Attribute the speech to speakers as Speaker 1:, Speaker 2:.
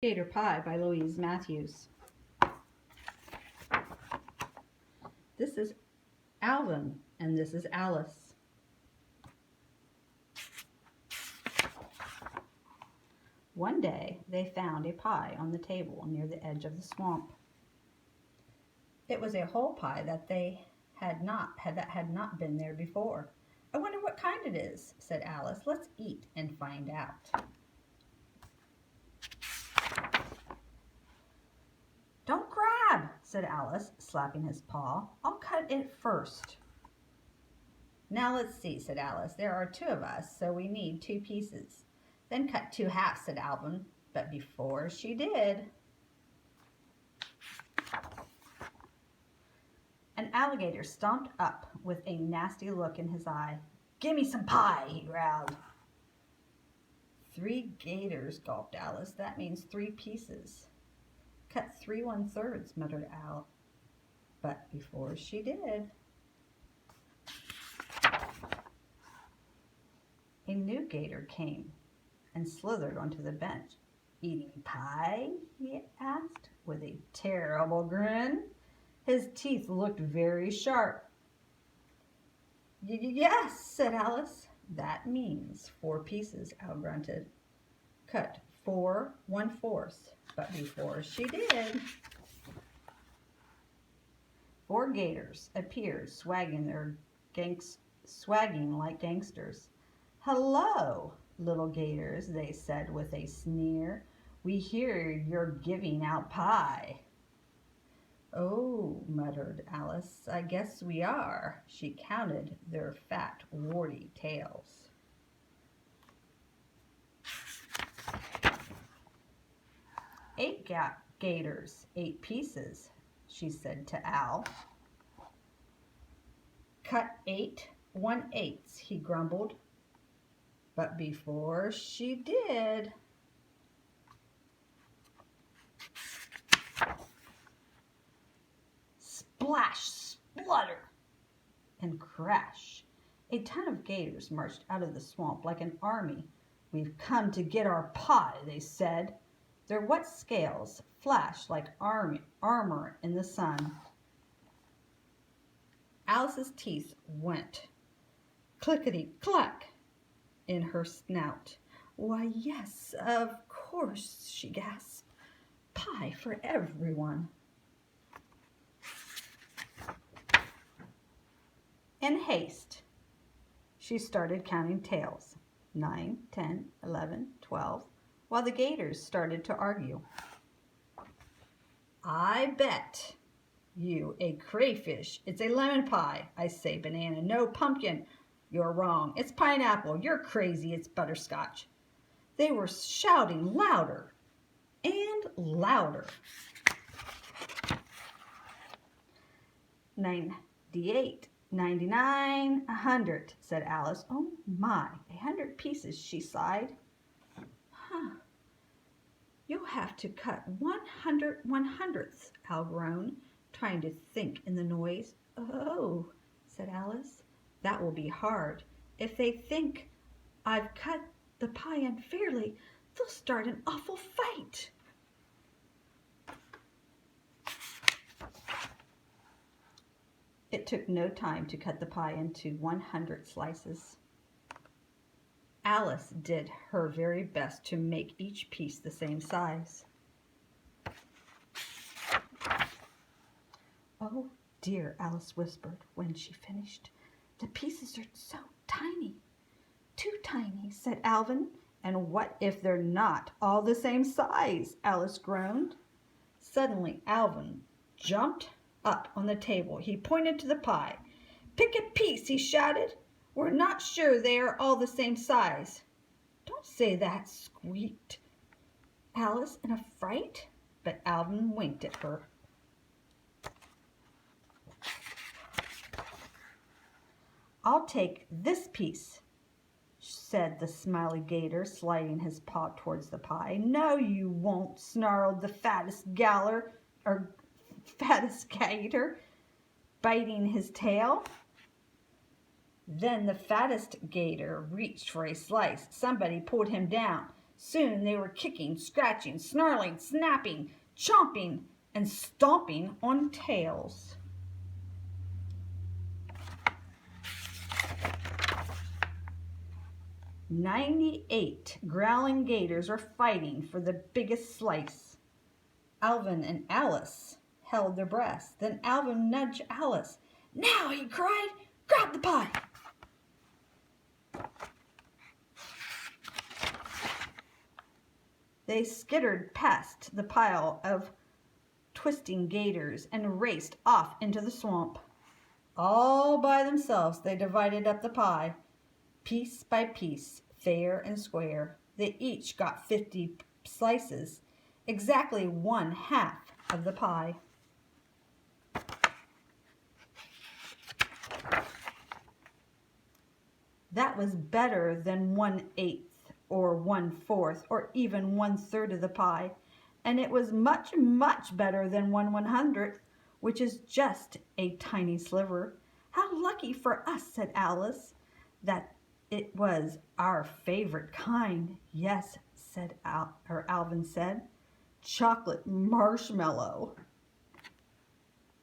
Speaker 1: Gator Pie by Louise Matthews. This is Alvin and this is Alice. One day they found a pie on the table near the edge of the swamp. It was a whole pie that had not been there before. "I wonder what kind it is," said Alice. "Let's eat and find out." "Don't grab," said Alice, slapping his paw. "I'll cut it first." "Now let's see," said Alice. "There are two of us, so we need 2 pieces. Then cut 2 halves," said Alvin. But before she did, an alligator stomped up with a nasty look in his eye. "Give me some pie," he growled. 3 gators, gulped Alice. "That means 3 pieces." "Cut 3 1/3, muttered Al. But before she did, a new gator came and slithered onto the bench. "Eating pie?" he asked with a terrible grin. His teeth looked very sharp. "Yes," said Alice. "That means 4 pieces," Al grunted. "Cut 4 1/4. But before she did, 4 gators appeared, swagging like gangsters. "Hello, little gators," they said with a sneer. "We hear you're giving out pie." "Oh," muttered Alice, "I guess we are." She counted their fat, warty tails. "8 gators, 8 pieces," she said to Al. "Cut 8 1/8, he grumbled. But before she did, splash, splutter, and crash, a ton of gators marched out of the swamp like an army. "We've come to get our pie," they said. Their wet scales flashed like armor in the sun. Alice's teeth went clickety-clack in her snout. "Why, yes, of course," she gasped. "Pie for everyone." In haste, she started counting tails. 9, 10, 11, 12, while the gators started to argue. "I bet you a crayfish it's a lemon pie." "I say banana." "No, pumpkin." "You're wrong. It's pineapple." "You're crazy. It's butterscotch." They were shouting louder and louder. 98, 99, 100, said Alice. "Oh my, 100 pieces," she sighed. "You'll have to cut 100 1/100ths, Al groaned, trying to think in the noise. "Oh," said Alice, "that will be hard. If they think I've cut the pie unfairly, they'll start an awful fight." It took no time to cut the pie into 100 slices. Alice did her very best to make each piece the same size. "Oh dear," Alice whispered when she finished. "The pieces are so tiny." "Too tiny," said Alvin. "And what if they're not all the same size?" Alice groaned. Suddenly Alvin jumped up on the table. He pointed to the pie. "Pick a piece," he shouted. "We're not sure they are all the same size." "Don't say that," squeaked Alice in a fright, but Alvin winked at her. "I'll take this piece," said the smiley gator, sliding his paw towards the pie. "No, you won't," snarled the fattest gator, biting his tail. Then the fattest gator reached for a slice. Somebody pulled him down. Soon they were kicking, scratching, snarling, snapping, chomping, and stomping on tails. "98 growling gators were fighting for the biggest slice. Alvin and Alice held their breaths. Then Alvin nudged Alice. "Now," he cried, "grab the pie." They skittered past the pile of twisting gators and raced off into the swamp. All by themselves they divided up the pie, piece by piece, fair and square. They each got 50 slices, exactly 1/2 of the pie. That was better than 1/8 or 1/4 or even 1/3 of the pie, and it was much, much better than 1/100th, which is just a tiny sliver. "How lucky for us," said Alice, "that it was our favorite kind." "Yes," said Alvin said, "chocolate marshmallow."